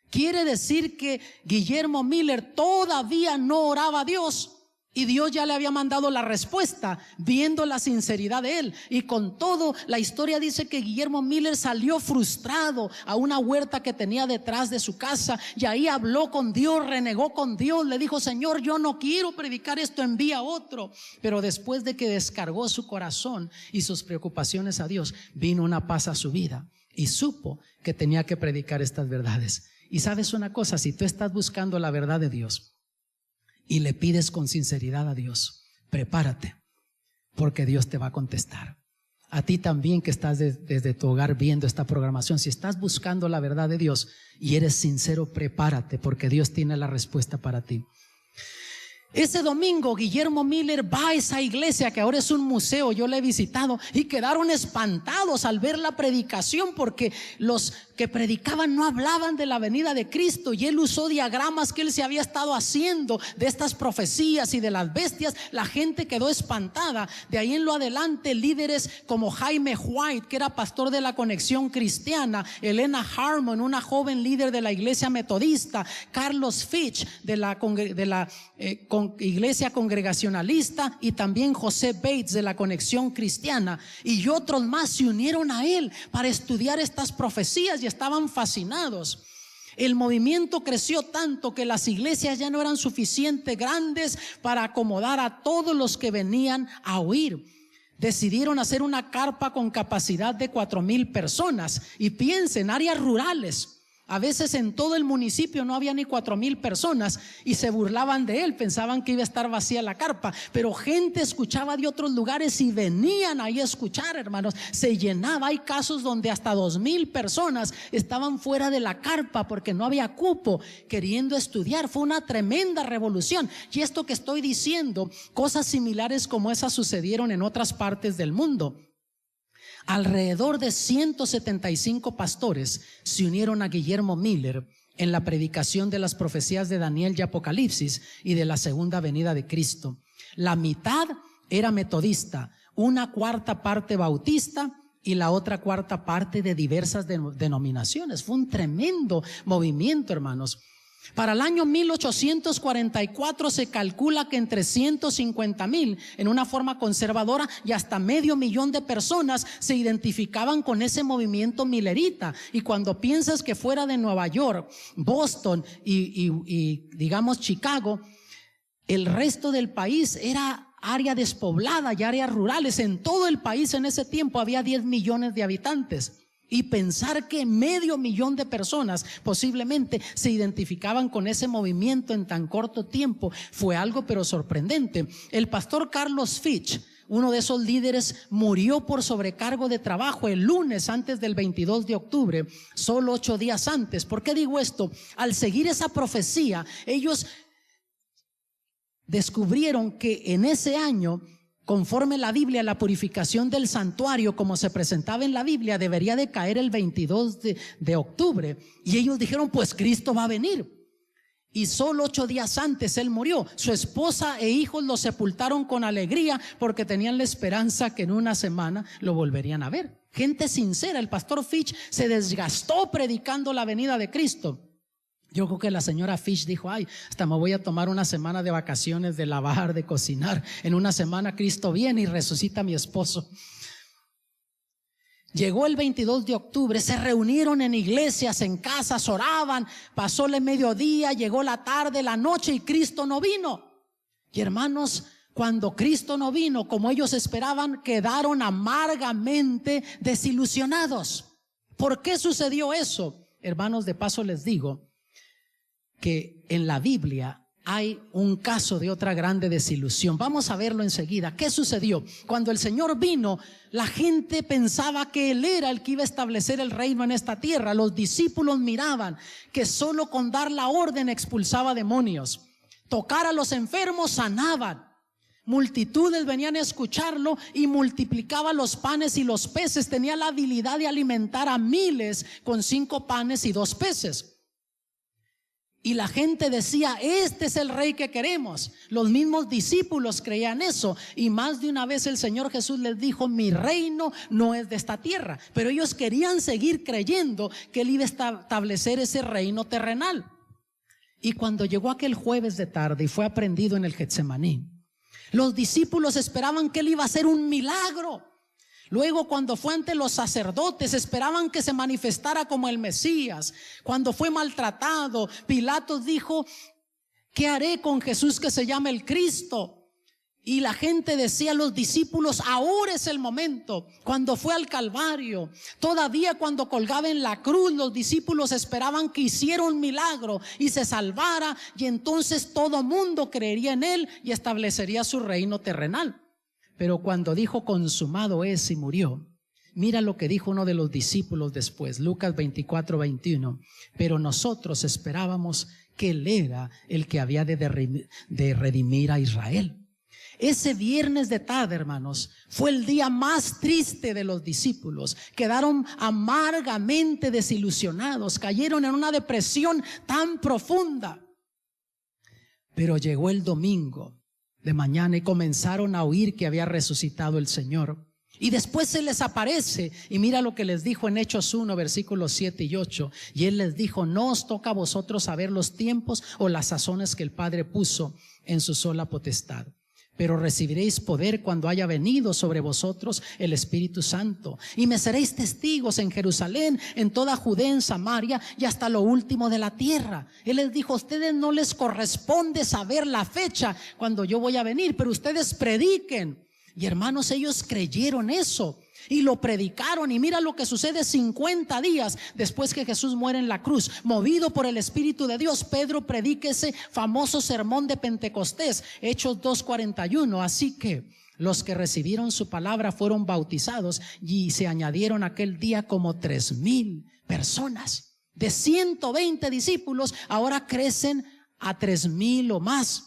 Quiere decir que Guillermo Miller todavía no oraba a Dios, y Dios ya le había mandado la respuesta, viendo la sinceridad de él. Y con todo, la historia dice que Guillermo Miller salió frustrado a una huerta que tenía detrás de su casa, y ahí habló con Dios, renegó con Dios, le dijo: Señor, yo no quiero predicar esto, envía a otro. Pero después de que descargó su corazón y sus preocupaciones a Dios, vino una paz a su vida y supo que tenía que predicar estas verdades. Y sabes una cosa, si tú estás buscando la verdad de Dios y le pides con sinceridad a Dios, prepárate, porque Dios te va a contestar. A ti también, que estás desde tu hogar viendo esta programación, si estás buscando la verdad de Dios y eres sincero, prepárate, porque Dios tiene la respuesta para ti. Ese domingo Guillermo Miller va a esa iglesia que ahora es un museo. Yo la he visitado y quedaron espantados al ver la predicación, porque los que predicaban no hablaban de la venida de Cristo, y él usó diagramas que él se había estado haciendo de estas profecías y de las bestias. La gente quedó espantada. De ahí en lo adelante, líderes como Jaime White, que era pastor de la Conexión Cristiana, Elena Harmon, una joven líder de la iglesia metodista, Carlos Fitch de la iglesia congregacionalista, y también José Bates de la Conexión Cristiana, y otros más se unieron a él para estudiar estas profecías y estaban fascinados. El movimiento creció tanto que las iglesias ya no eran suficientemente grandes para acomodar a todos los que venían a oír. Decidieron hacer una carpa con capacidad de 4,000 personas, y piensen, áreas rurales. A veces en todo el municipio no había ni 4,000 personas, y se burlaban de él, pensaban que iba a estar vacía la carpa, pero gente escuchaba de otros lugares y venían ahí a escuchar, hermanos. Se llenaba. Hay casos donde hasta 2,000 personas estaban fuera de la carpa porque no había cupo, queriendo estudiar. Fue una tremenda revolución. Y esto que estoy diciendo, cosas similares como esas sucedieron en otras partes del mundo. Alrededor de 175 pastores se unieron a Guillermo Miller en la predicación de las profecías de Daniel y Apocalipsis y de la segunda venida de Cristo. La mitad era metodista, una cuarta parte bautista y la otra cuarta parte de diversas denominaciones. Fue un tremendo movimiento, hermanos. Para el año 1844 se calcula que entre 150,000, en una forma conservadora, y hasta 500,000 de personas se identificaban con ese movimiento millerita. Y cuando piensas que fuera de Nueva York, Boston y digamos Chicago, el resto del país era área despoblada y áreas rurales. En todo el país en ese tiempo había 10 millones de habitantes. Y pensar que 500,000 de personas posiblemente se identificaban con ese movimiento en tan corto tiempo fue algo pero sorprendente. El pastor Carlos Fitch, uno de esos líderes, murió por sobrecargo de trabajo el lunes antes del 22 de octubre, solo 8 días antes. ¿Por qué digo esto? Al seguir esa profecía, ellos descubrieron que en ese año, conforme la Biblia, la purificación del santuario como se presentaba en la Biblia debería de caer el 22 de octubre. Y ellos dijeron, pues Cristo va a venir. Y solo 8 días antes él murió. Su esposa e hijos lo sepultaron con alegría porque tenían la esperanza que en una semana lo volverían a ver. Gente sincera. El pastor Fitch se desgastó predicando la venida de Cristo. Yo creo que la señora Fish dijo, ay, hasta me voy a tomar una semana de vacaciones, de lavar, de cocinar. En una semana Cristo viene y resucita a mi esposo. Llegó el 22 de octubre, se reunieron en iglesias, en casas, oraban, pasó el mediodía, llegó la tarde, la noche y Cristo no vino. Y hermanos, cuando Cristo no vino como ellos esperaban, quedaron amargamente desilusionados. ¿Por qué sucedió eso? Hermanos, de paso les digo que en la Biblia hay un caso de otra grande desilusión. Vamos a verlo enseguida. ¿Qué sucedió? Cuando el Señor vino, la gente pensaba que Él era el que iba a establecer el reino en esta tierra. Los discípulos miraban que solo con dar la orden expulsaba demonios. Tocar a los enfermos sanaban. Multitudes venían a escucharlo y multiplicaba los panes y los peces. Tenía la habilidad de alimentar a miles con 5 panes y 2 peces. Y la gente decía, este es el rey que queremos. Los mismos discípulos creían eso. Y más de una vez el Señor Jesús les dijo, mi reino no es de esta tierra. Pero ellos querían seguir creyendo que Él iba a establecer ese reino terrenal. Y cuando llegó aquel jueves de tarde y fue aprendido en el Getsemaní, los discípulos esperaban que Él iba a hacer un milagro. Luego, cuando fue ante los sacerdotes, esperaban que se manifestara como el Mesías. Cuando fue maltratado, Pilatos dijo, ¿qué haré con Jesús que se llama el Cristo? Y la gente decía a los discípulos, ahora es el momento. Cuando fue al Calvario, todavía cuando colgaba en la cruz, los discípulos esperaban que hiciera un milagro y se salvara, y entonces todo mundo creería en Él y establecería su reino terrenal. Pero cuando dijo consumado es y murió, mira lo que dijo uno de los discípulos después, Lucas 24:21. Pero nosotros esperábamos que Él era el que había de redimir a Israel. Ese viernes de tarde, hermanos, fue el día más triste de los discípulos. Quedaron amargamente desilusionados, cayeron en una depresión tan profunda. Pero llegó el domingo de mañana y comenzaron a oír que había resucitado el Señor. Y después se les aparece y mira lo que les dijo en Hechos 1, versículos 7 y 8. Y Él les dijo: no os toca a vosotros saber los tiempos o las sazones que el Padre puso en su sola potestad, pero recibiréis poder cuando haya venido sobre vosotros el Espíritu Santo. Y me seréis testigos en Jerusalén, en toda Judea, en Samaria y hasta lo último de la tierra. Él les dijo: a ustedes no les corresponde saber la fecha cuando yo voy a venir, pero ustedes prediquen. Y hermanos, ellos creyeron eso y lo predicaron. Y mira lo que sucede 50 días después que Jesús muere en la cruz. Movido por el Espíritu de Dios, Pedro predica ese famoso sermón de Pentecostés, Hechos 2:41. Así que los que recibieron su palabra fueron bautizados y se añadieron aquel día como 3,000 personas. De 120 discípulos ahora crecen a 3,000 o más.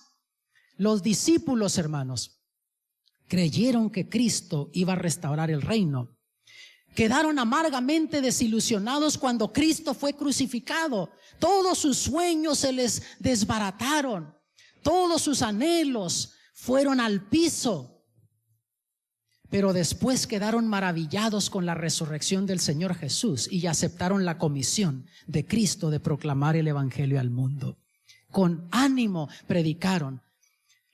Los discípulos, hermanos, creyeron que Cristo iba a restaurar el reino. Quedaron amargamente desilusionados cuando Cristo fue crucificado. Todos sus sueños se les desbarataron. Todos sus anhelos fueron al piso. Pero después quedaron maravillados con la resurrección del Señor Jesús y aceptaron la comisión de Cristo de proclamar el evangelio al mundo. Con ánimo predicaron.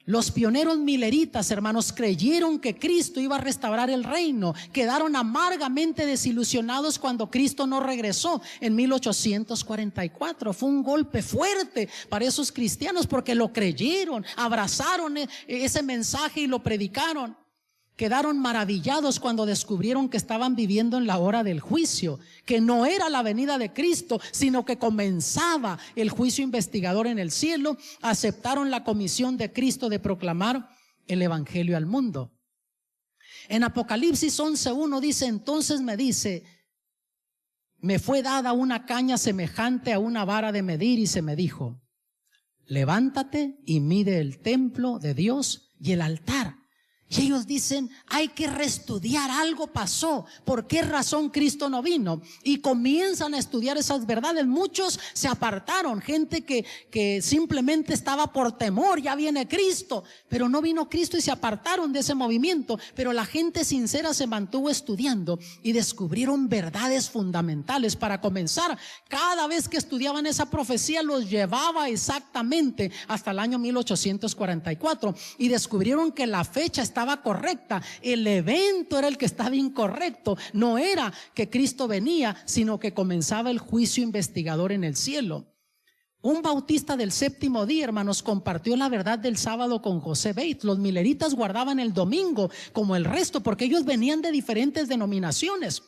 Los pioneros mileritas, hermanos, creyeron que Cristo iba a restaurar el reino. Quedaron amargamente desilusionados cuando Cristo no regresó en 1844. Fue un golpe fuerte para esos cristianos porque lo creyeron, abrazaron ese mensaje y lo predicaron. Quedaron maravillados cuando descubrieron que estaban viviendo en la hora del juicio, que no era la venida de Cristo, sino que comenzaba el juicio investigador en el cielo. Aceptaron la comisión de Cristo de proclamar el evangelio al mundo. En Apocalipsis 11:1 dice: entonces me fue dada una caña semejante a una vara de medir y se me dijo: levántate y mide el templo de Dios y el altar. Y ellos dicen: hay que reestudiar, algo pasó, ¿por qué razón Cristo no vino? Y comienzan a estudiar esas verdades. Muchos se apartaron, gente que simplemente estaba por temor: ya viene Cristo, pero no vino Cristo, y se apartaron de ese movimiento. Pero la gente sincera se mantuvo estudiando y descubrieron verdades fundamentales. Para comenzar, cada vez que estudiaban esa profecía los llevaba exactamente hasta el año 1844 y descubrieron que la fecha estaba correcta. El evento era el que estaba incorrecto. No era que Cristo venía, sino que comenzaba el juicio investigador en el cielo. Un bautista del séptimo día, hermanos, compartió la verdad del sábado con José Bates. Los mileritas guardaban el domingo como el resto porque ellos venían de diferentes denominaciones.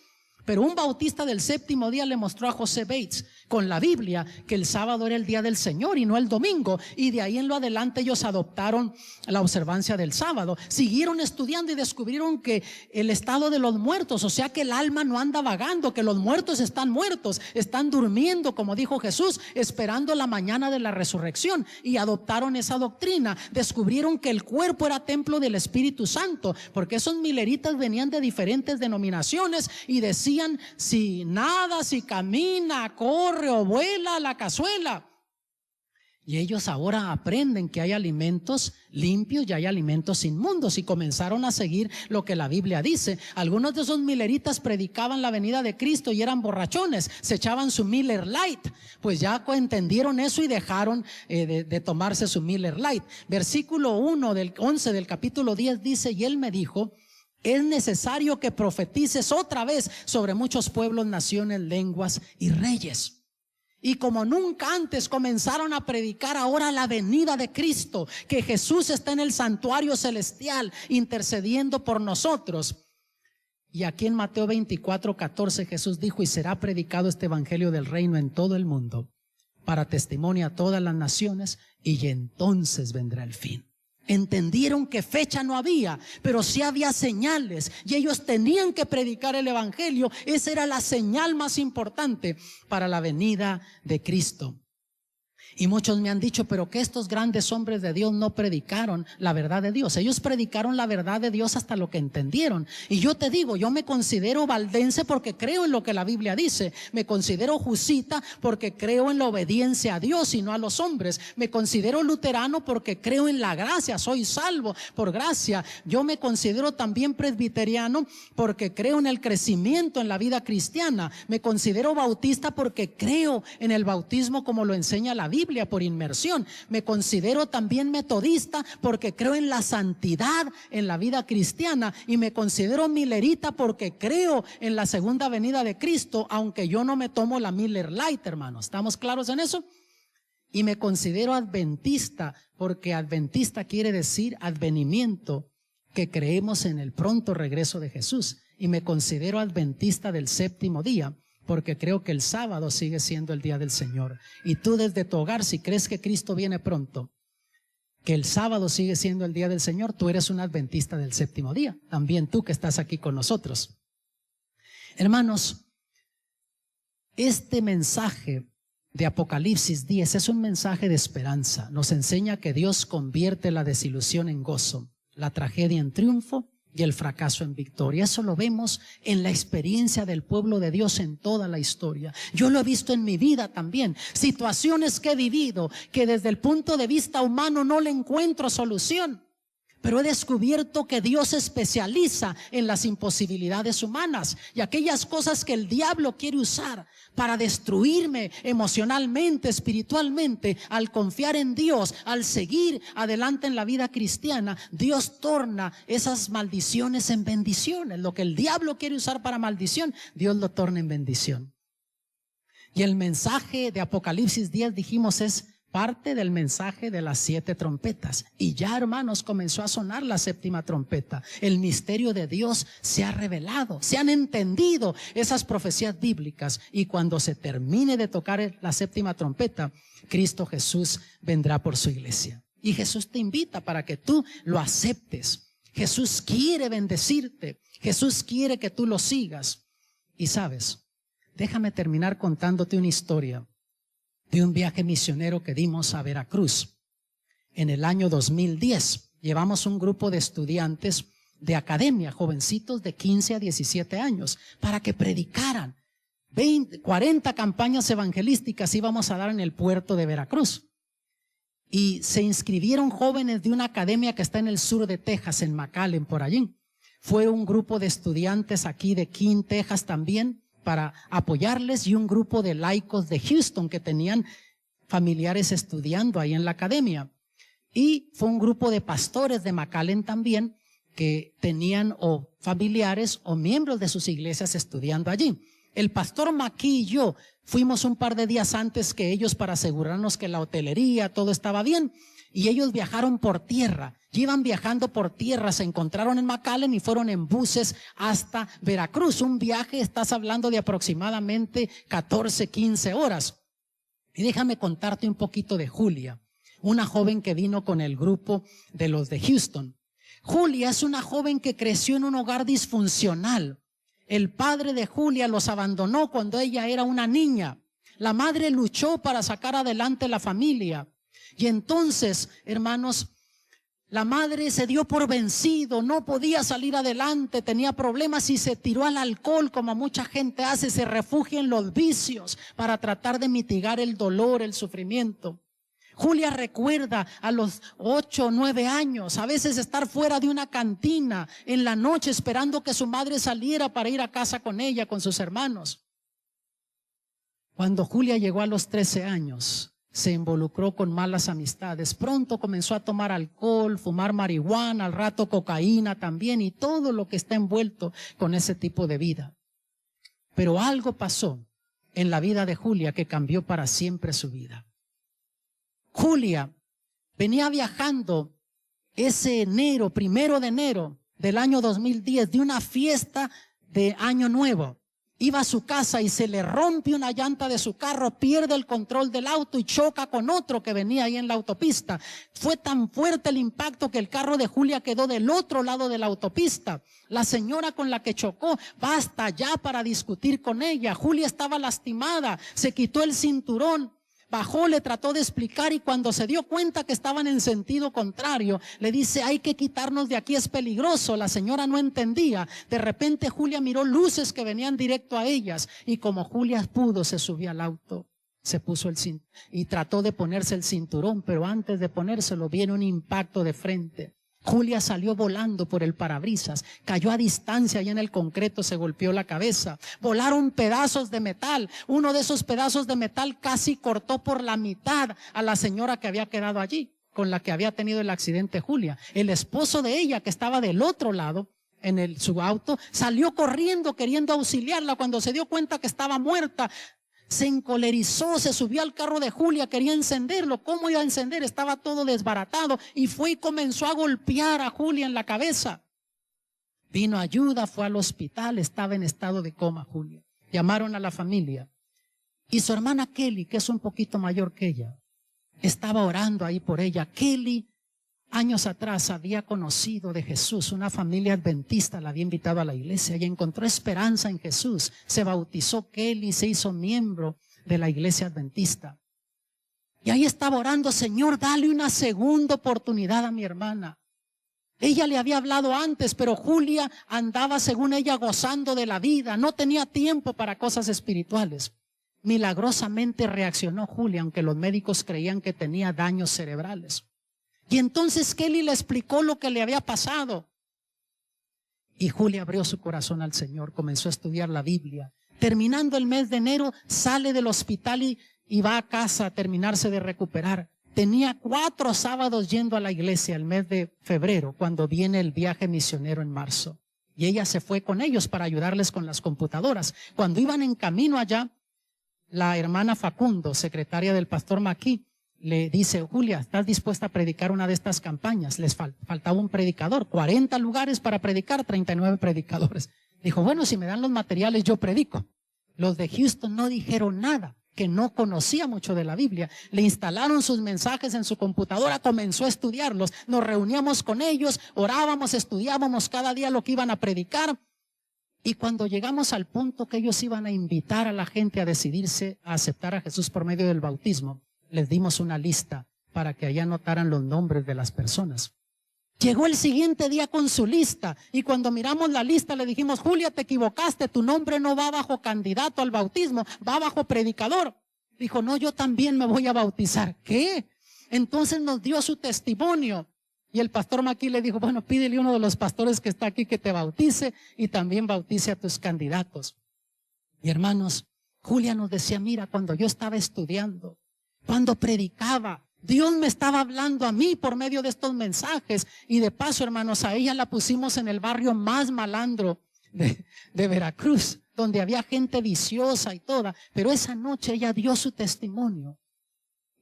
Pero un bautista del séptimo día le mostró a José Bates con la Biblia que el sábado era el día del Señor y no el domingo, y de ahí en lo adelante ellos adoptaron la observancia del sábado. Siguieron estudiando y descubrieron que el estado de los muertos, o sea que el alma no anda vagando, que los muertos, están durmiendo, como dijo Jesús, esperando la mañana de la resurrección, y adoptaron esa doctrina. Descubrieron que el cuerpo era templo del Espíritu Santo, porque esos mileritas venían de diferentes denominaciones y decían: si nada, si camina, corre o vuela la cazuela. Y ellos ahora aprenden que hay alimentos limpios y hay alimentos inmundos, y comenzaron a seguir lo que la Biblia dice. Algunos de esos mileritas predicaban la venida de Cristo y eran borrachones, se echaban su Miller Lite. Pues ya entendieron eso y dejaron de tomarse su Miller Lite. Versículo 11 del capítulo 10 dice: y él me dijo: es necesario que profetices otra vez sobre muchos pueblos, naciones, lenguas y reyes. Y como nunca antes comenzaron a predicar ahora la venida de Cristo, que Jesús está en el santuario celestial intercediendo por nosotros. Y aquí en Mateo 24:14 Jesús dijo: y será predicado este evangelio del reino en todo el mundo para testimonio a todas las naciones, y entonces vendrá el fin. Entendieron que fecha no había, pero sí había señales, y ellos tenían que predicar el evangelio. Esa era la señal más importante para la venida de Cristo. Y muchos me han dicho, pero que estos grandes hombres de Dios no predicaron la verdad de Dios. Ellos predicaron la verdad de Dios hasta lo que entendieron. Y yo te digo, yo me considero valdense porque creo en lo que la Biblia dice. Me considero jusita porque creo en la obediencia a Dios y no a los hombres. Me considero luterano porque creo en la gracia, soy salvo por gracia. Yo me considero también presbiteriano porque creo en el crecimiento en la vida cristiana. Me considero bautista porque creo en el bautismo como lo enseña la Biblia, por inmersión. Me considero también metodista porque creo en la santidad en la vida cristiana, y me considero millerita porque creo en la segunda venida de Cristo, aunque yo no me tomo la Miller Lite, hermanos. ¿Estamos claros en eso? Y me considero adventista porque adventista quiere decir advenimiento, que creemos en el pronto regreso de Jesús. Y me considero adventista del séptimo día porque creo que el sábado sigue siendo el día del Señor. Y tú desde tu hogar, si crees que Cristo viene pronto, que el sábado sigue siendo el día del Señor, tú eres un adventista del séptimo día. También tú que estás aquí con nosotros. Hermanos, este mensaje de Apocalipsis 10 es un mensaje de esperanza. Nos enseña que Dios convierte la desilusión en gozo, la tragedia en triunfo y el fracaso en victoria. Eso lo vemos en la experiencia del pueblo de Dios en toda la historia. Yo lo he visto en mi vida también. Situaciones que he vivido que desde el punto de vista humano no le encuentro solución. Pero he descubierto que Dios se especializa en las imposibilidades humanas y aquellas cosas que el diablo quiere usar para destruirme emocionalmente, espiritualmente. Al confiar en Dios, al seguir adelante en la vida cristiana, Dios torna esas maldiciones en bendiciones. Lo que el diablo quiere usar para maldición, Dios lo torna en bendición. Y el mensaje de Apocalipsis 10, dijimos, es parte del mensaje de las 7 trompetas. Y ya, hermanos, comenzó a sonar la 7ª trompeta. El misterio de Dios se ha revelado, se han entendido esas profecías bíblicas, y cuando se termine de tocar la 7ª trompeta, Cristo Jesús vendrá por su iglesia. Y Jesús te invita para que tú lo aceptes. Jesús quiere bendecirte. Jesús quiere que tú lo sigas. Y sabes, déjame terminar contándote una historia de un viaje misionero que dimos a Veracruz. En el año 2010 llevamos un grupo de estudiantes de academia, jovencitos de 15 a 17 años, para que predicaran. 40 campañas evangelísticas íbamos a dar en el puerto de Veracruz. Y se inscribieron jóvenes de una academia que está en el sur de Texas, en McAllen, por allí. Fue un grupo de estudiantes aquí de King, Texas también, para apoyarles, y un grupo de laicos de Houston que tenían familiares estudiando ahí en la academia. Y fue un grupo de pastores de McAllen también que tenían o familiares o miembros de sus iglesias estudiando allí. El pastor Maquí y yo fuimos un par de días antes que ellos para asegurarnos que la hotelería, todo estaba bien. Y ellos viajaron por tierra. Iban viajando por tierra, se encontraron en McAllen y fueron en buses hasta Veracruz. Un viaje, estás hablando de aproximadamente 14, 15 horas. Y déjame contarte un poquito de Julia, una joven que vino con el grupo de los de Houston. Julia es una joven que creció en un hogar disfuncional. El padre de Julia los abandonó cuando ella era una niña. La madre luchó para sacar adelante la familia. Y entonces, hermanos, la madre se dio por vencido, no podía salir adelante, tenía problemas y se tiró al alcohol, como mucha gente hace, se refugia en los vicios para tratar de mitigar el dolor, el sufrimiento. Julia recuerda a los 8 o 9 años, a veces estar fuera de una cantina en la noche esperando que su madre saliera para ir a casa con ella, con sus hermanos. Cuando Julia llegó a los 13 años, se involucró con malas amistades. Pronto comenzó a tomar alcohol, fumar marihuana, al rato cocaína también, y todo lo que está envuelto con ese tipo de vida. Pero algo pasó en la vida de Julia que cambió para siempre su vida. Julia venía viajando ese enero, 1 de enero del año 2010, de una fiesta de Año Nuevo. Iba a su casa y se le rompe una llanta de su carro, pierde el control del auto y choca con otro que venía ahí en la autopista. Fue tan fuerte el impacto que el carro de Julia quedó del otro lado de la autopista. La señora con la que chocó va hasta allá para discutir con ella. Julia estaba lastimada, se quitó el cinturón, Bajó, le trató de explicar y cuando se dio cuenta que estaban en sentido contrario, le dice, hay que quitarnos de aquí, es peligroso. La señora no entendía. De repente Julia miró luces que venían directo a ellas y como Julia pudo, se subió al auto, se puso el cinturón y trató de ponerse el cinturón, pero antes de ponérselo viene un impacto de frente. Julia salió volando por el parabrisas, cayó a distancia y en el concreto se golpeó la cabeza. Volaron pedazos de metal. Uno de esos pedazos de metal casi cortó por la mitad a la señora que había quedado allí, con la que había tenido el accidente Julia. El esposo de ella, que estaba del otro lado, en su auto, salió corriendo queriendo auxiliarla. Cuando se dio cuenta que estaba muerta, se encolerizó, se subió al carro de Julia, quería encenderlo. ¿Cómo iba a encender? Estaba todo desbaratado y fue y comenzó a golpear a Julia en la cabeza. Vino ayuda, fue al hospital, estaba en estado de coma Julia. Llamaron a la familia y su hermana Kelly, que es un poquito mayor que ella, estaba orando ahí por ella. Kelly, años atrás, había conocido de Jesús. Una familia adventista la había invitado a la iglesia y encontró esperanza en Jesús. Se bautizó Kelly, se hizo miembro de la iglesia adventista. Y ahí estaba orando, Señor, dale una segunda oportunidad a mi hermana. Ella le había hablado antes, pero Julia andaba, según ella, gozando de la vida. No tenía tiempo para cosas espirituales. Milagrosamente reaccionó Julia, aunque los médicos creían que tenía daños cerebrales. Y entonces Kelly le explicó lo que le había pasado. Y Julia abrió su corazón al Señor, comenzó a estudiar la Biblia. Terminando el mes de enero, sale del hospital y va a casa a terminarse de recuperar. Tenía 4 sábados yendo a la iglesia el mes de febrero, cuando viene el viaje misionero en marzo. Y ella se fue con ellos para ayudarles con las computadoras. Cuando iban en camino allá, la hermana Facundo, secretaria del pastor Maquí, le dice, Julia, ¿estás dispuesta a predicar una de estas campañas? Les faltaba un predicador, 40 lugares para predicar, 39 predicadores. Dijo, bueno, si me dan los materiales yo predico. Los de Houston no dijeron nada, que no conocía mucho de la Biblia. Le instalaron sus mensajes en su computadora, comenzó a estudiarlos. Nos reuníamos con ellos, orábamos, estudiábamos cada día lo que iban a predicar. Y cuando llegamos al punto que ellos iban a invitar a la gente a decidirse a aceptar a Jesús por medio del bautismo, les dimos una lista para que allá anotaran los nombres de las personas. Llegó el siguiente día con su lista y cuando miramos la lista le dijimos, Julia, te equivocaste, tu nombre no va bajo candidato al bautismo, va bajo predicador. Dijo, no, yo también me voy a bautizar. ¿Qué? Entonces nos dio su testimonio y el pastor Maquí le dijo, bueno, pídele a uno de los pastores que está aquí que te bautice y también bautice a tus candidatos. Y hermanos, Julia nos decía, mira, cuando yo estaba estudiando, cuando predicaba, Dios me estaba hablando a mí por medio de estos mensajes. Y de paso, hermanos, a ella la pusimos en el barrio más malandro de Veracruz, donde había gente viciosa y toda. Pero esa noche ella dio su testimonio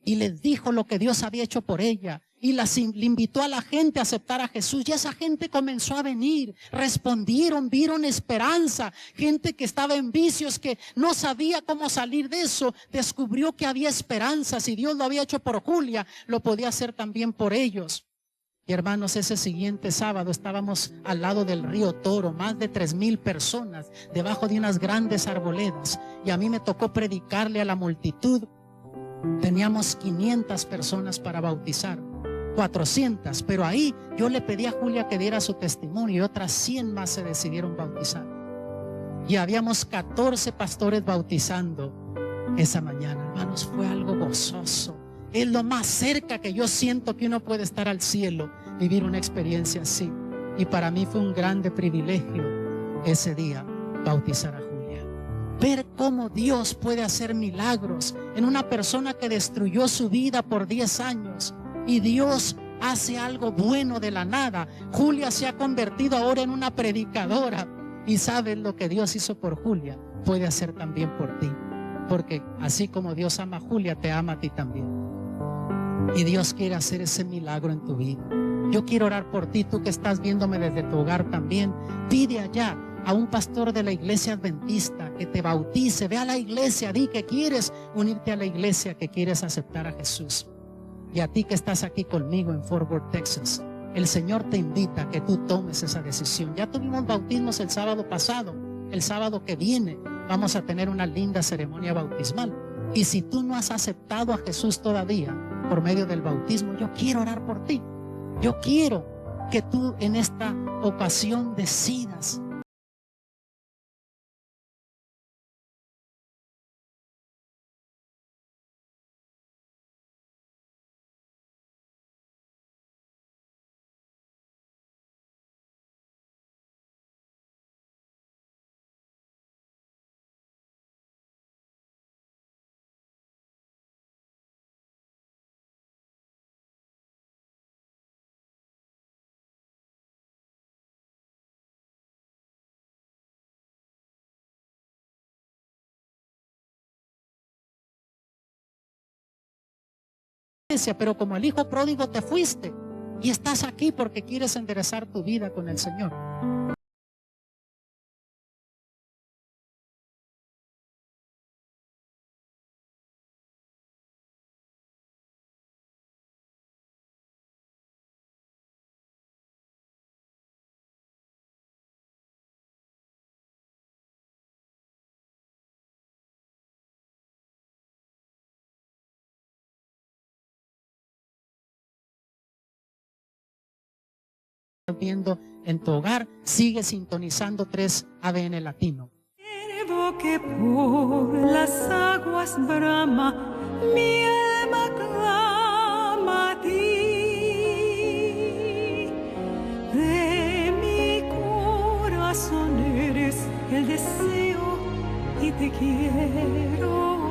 y les dijo lo que Dios había hecho por ella. Y le invitó a la gente a aceptar a Jesús. Y esa gente comenzó a venir, respondieron, vieron esperanza. Gente que estaba en vicios, que no sabía cómo salir de eso, descubrió que había esperanza. Si Dios lo había hecho por Julia, lo podía hacer también por ellos. Y hermanos, ese siguiente sábado estábamos al lado del río Toro, más de 3,000 personas, debajo de unas grandes arboledas. Y a mí me tocó predicarle a la multitud. Teníamos 500 personas para bautizar. 400, pero ahí yo le pedí a Julia que diera su testimonio y otras 100 más se decidieron bautizar. Y habíamos 14 pastores bautizando esa mañana. Hermanos, fue algo gozoso. Es lo más cerca que yo siento que uno puede estar al cielo, vivir una experiencia así. Y para mí fue un grande privilegio ese día bautizar a Julia. Ver cómo Dios puede hacer milagros en una persona que destruyó su vida por 10 años. Y Dios hace algo bueno de la nada. Julia se ha convertido ahora en una predicadora. Y sabes lo que Dios hizo por Julia, puede hacer también por ti. Porque así como Dios ama a Julia, te ama a ti también. Y Dios quiere hacer ese milagro en tu vida. Yo quiero orar por ti, tú que estás viéndome desde tu hogar también. Pide allá a un pastor de la iglesia adventista que te bautice. Ve a la iglesia, di que quieres unirte a la iglesia, que quieres aceptar a Jesús. Y a ti que estás aquí conmigo en Fort Worth, Texas, el Señor te invita a que tú tomes esa decisión. Ya tuvimos bautismos el sábado pasado. El sábado que viene vamos a tener una linda ceremonia bautismal. Y si tú no has aceptado a Jesús todavía por medio del bautismo, yo quiero orar por ti. Yo quiero que tú en esta ocasión decidas pero como el hijo pródigo te fuiste y estás aquí porque quieres enderezar tu vida con el Señor. Viendo en tu hogar, sigue sintonizando 3 ABN Latino. Siervo que por las aguas brama, mi alma clama a ti. De mi corazón eres el deseo y te quiero